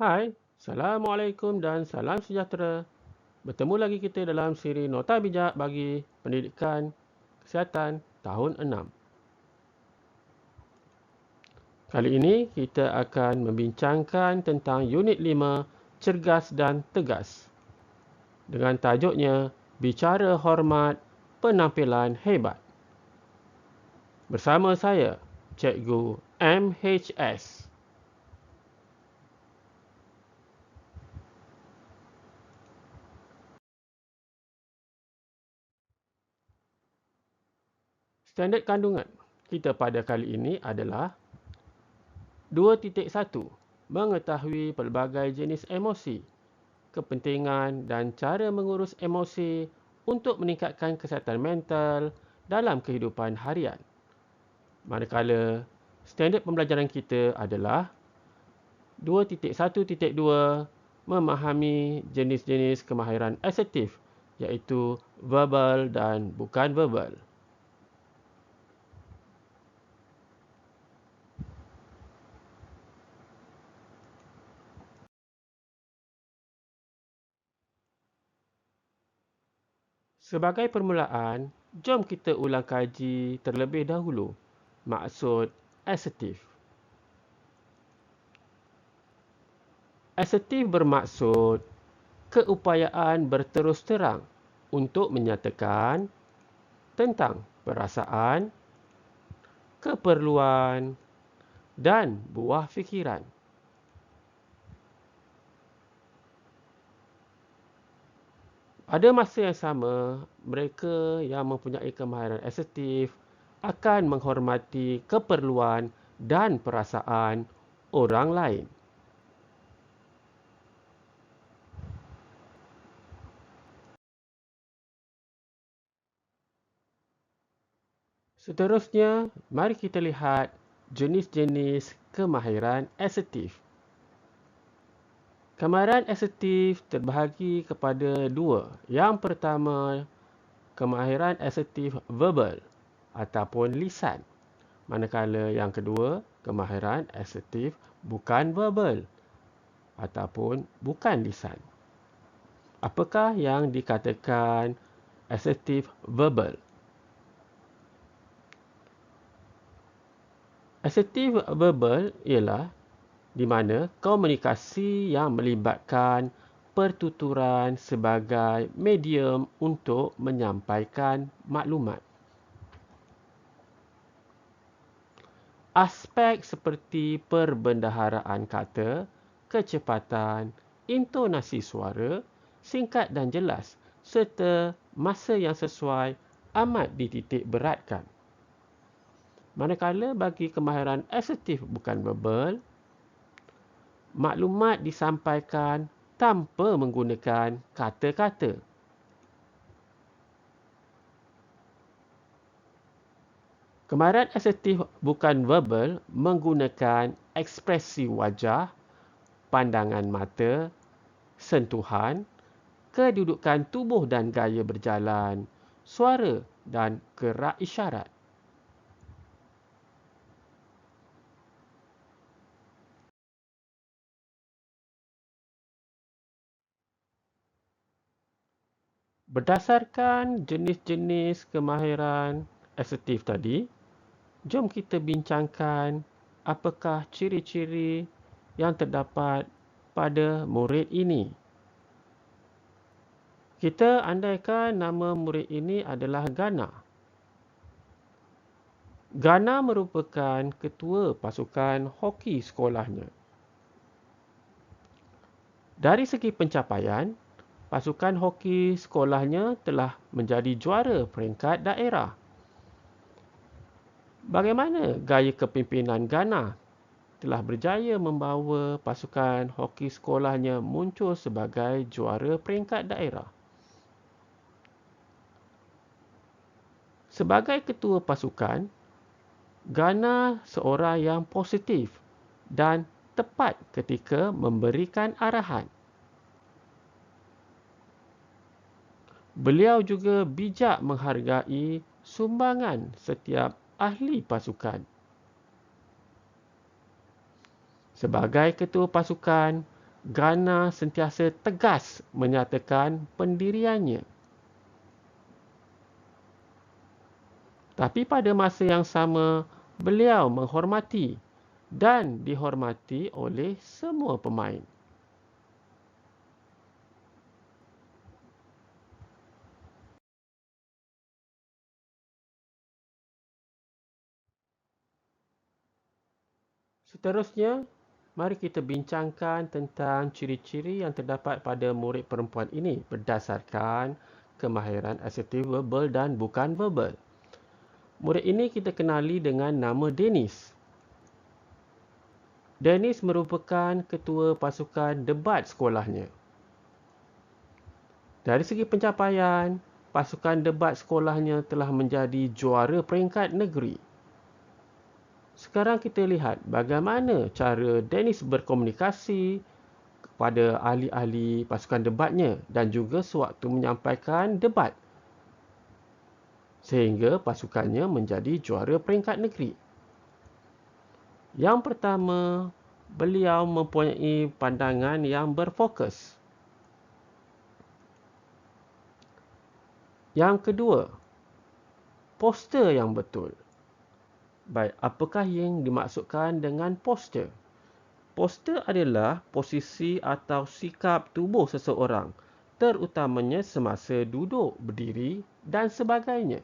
Hai, Assalamualaikum dan salam sejahtera. Bertemu lagi kita dalam siri Nota Bijak bagi Pendidikan Kesihatan tahun 6. Kali ini kita akan membincangkan tentang Unit 5, Cergas dan Tegas. Dengan tajuknya, Bicara Hormat Penampilan Hebat. Bersama saya, Cikgu MHS. Standard kandungan kita pada kali ini adalah 2.1. Mengetahui pelbagai jenis emosi, kepentingan dan cara mengurus emosi untuk meningkatkan kesihatan mental dalam kehidupan harian. Manakala standard pembelajaran kita adalah 2.1.2. Memahami jenis-jenis kemahiran asertif iaitu verbal dan bukan verbal. Sebagai permulaan, jom kita ulang kaji terlebih dahulu maksud asertif. Asertif bermaksud keupayaan berterus terang untuk menyatakan tentang perasaan, keperluan dan buah fikiran. Pada masa yang sama, mereka yang mempunyai kemahiran asertif akan menghormati keperluan dan perasaan orang lain. Seterusnya, mari kita lihat jenis-jenis kemahiran asertif. Kemahiran asertif terbahagi kepada dua. Yang pertama, kemahiran asertif verbal ataupun lisan. Manakala yang kedua, kemahiran asertif bukan verbal ataupun bukan lisan. Apakah yang dikatakan asertif verbal? Asertif verbal ialah di mana komunikasi yang melibatkan pertuturan sebagai medium untuk menyampaikan maklumat. Aspek seperti perbendaharaan kata, kecepatan, intonasi suara, singkat dan jelas serta masa yang sesuai amat dititik beratkan. Manakala bagi kemahiran asertif bukan verbal, maklumat disampaikan tanpa menggunakan kata-kata. Kemahiran asertif bukan verbal menggunakan ekspresi wajah, pandangan mata, sentuhan, kedudukan tubuh dan gaya berjalan, suara dan gerak isyarat. Berdasarkan jenis-jenis kemahiran asertif tadi, jom kita bincangkan apakah ciri-ciri yang terdapat pada murid ini. Kita andaikan nama murid ini adalah Gana. Gana merupakan ketua pasukan hoki sekolahnya. Dari segi pencapaian, pasukan hoki sekolahnya telah menjadi juara peringkat daerah. Bagaimana gaya kepimpinan Gana telah berjaya membawa pasukan hoki sekolahnya muncul sebagai juara peringkat daerah? Sebagai ketua pasukan, Gana seorang yang positif dan tepat ketika memberikan arahan. Beliau juga bijak menghargai sumbangan setiap ahli pasukan. Sebagai ketua pasukan, Ghana sentiasa tegas menyatakan pendiriannya. Tapi pada masa yang sama, beliau menghormati dan dihormati oleh semua pemain. Seterusnya, mari kita bincangkan tentang ciri-ciri yang terdapat pada murid perempuan ini berdasarkan kemahiran asertif verbal dan bukan verbal. Murid ini kita kenali dengan nama Dennis. Dennis merupakan ketua pasukan debat sekolahnya. Dari segi pencapaian, pasukan debat sekolahnya telah menjadi juara peringkat negeri. Sekarang kita lihat bagaimana cara Dennis berkomunikasi kepada ahli-ahli pasukan debatnya dan juga sewaktu menyampaikan debat sehingga pasukannya menjadi juara peringkat negeri. Yang pertama, beliau mempunyai pandangan yang berfokus. Yang kedua, postur yang betul. Baik, apakah yang dimaksudkan dengan postur? Postur adalah posisi atau sikap tubuh seseorang, terutamanya semasa duduk, berdiri dan sebagainya.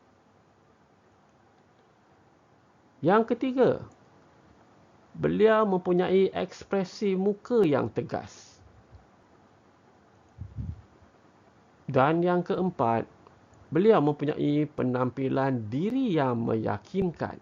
Yang ketiga, beliau mempunyai ekspresi muka yang tegas. Dan yang keempat, beliau mempunyai penampilan diri yang meyakinkan.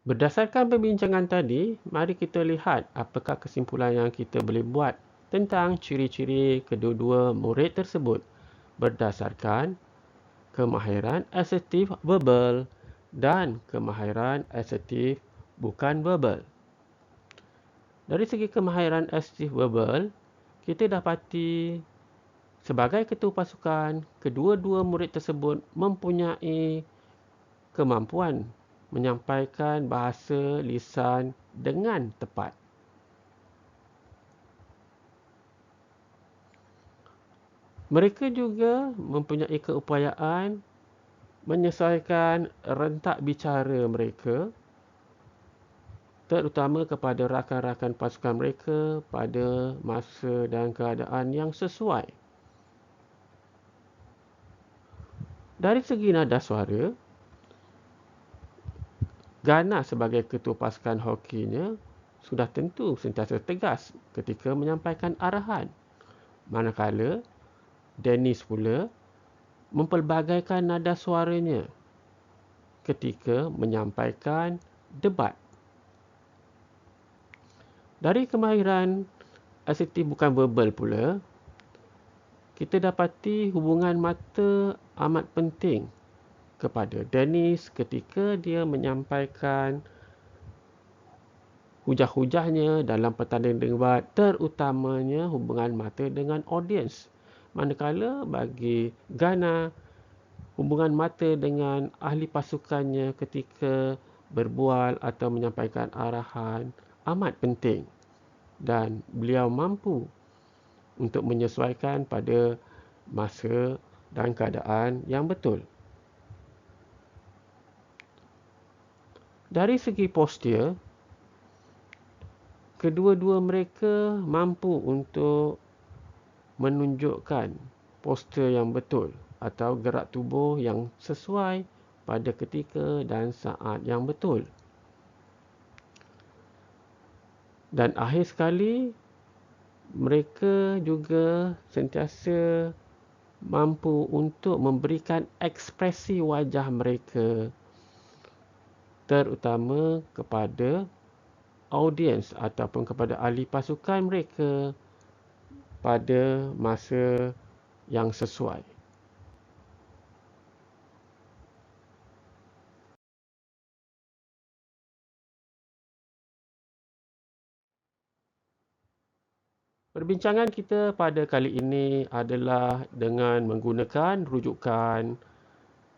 Berdasarkan perbincangan tadi, mari kita lihat apakah kesimpulan yang kita boleh buat tentang ciri-ciri kedua-dua murid tersebut berdasarkan kemahiran asertif verbal dan kemahiran asertif bukan verbal. Dari segi kemahiran asertif verbal, kita dapati sebagai ketua pasukan, kedua-dua murid tersebut mempunyai kemampuan menyampaikan bahasa lisan dengan tepat. Mereka juga mempunyai keupayaan menyesuaikan rentak bicara mereka terutama kepada rakan-rakan pasukan mereka pada masa dan keadaan yang sesuai. Dari segi nada suara, Ghana sebagai ketua pasukan hokinya sudah tentu sentiasa tegas ketika menyampaikan arahan. Manakala Dennis pula mempelbagaikan nada suaranya ketika menyampaikan debat. Dari kemahiran asertif bukan verbal pula, kita dapati hubungan mata amat penting kepada Dennis ketika dia menyampaikan hujah-hujahnya dalam pertandingan debat, terutamanya hubungan mata dengan audiens. Manakala bagi Ghana, hubungan mata dengan ahli pasukannya ketika berbual atau menyampaikan arahan amat penting dan beliau mampu untuk menyesuaikan pada masa dan keadaan yang betul. Dari segi postur, kedua-dua mereka mampu untuk menunjukkan postur yang betul atau gerak tubuh yang sesuai pada ketika dan saat yang betul. Dan akhir sekali, mereka juga sentiasa mampu untuk memberikan ekspresi wajah mereka terutama kepada audiens ataupun kepada ahli pasukan mereka pada masa yang sesuai. Perbincangan kita pada kali ini adalah dengan menggunakan rujukan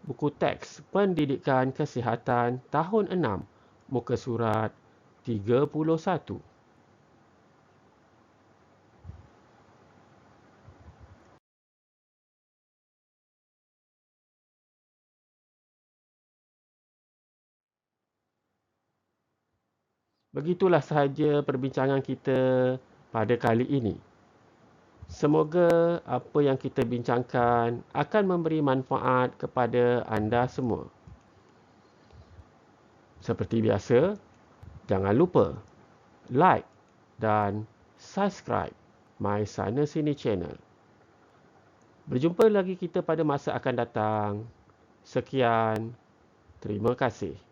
buku teks Pendidikan Kesihatan tahun 6, muka surat 31. Begitulah sahaja perbincangan kita pada kali ini. Semoga apa yang kita bincangkan akan memberi manfaat kepada anda semua. Seperti biasa, jangan lupa like dan subscribe My Sana Sini Channel. Berjumpa lagi kita pada masa akan datang. Sekian, terima kasih.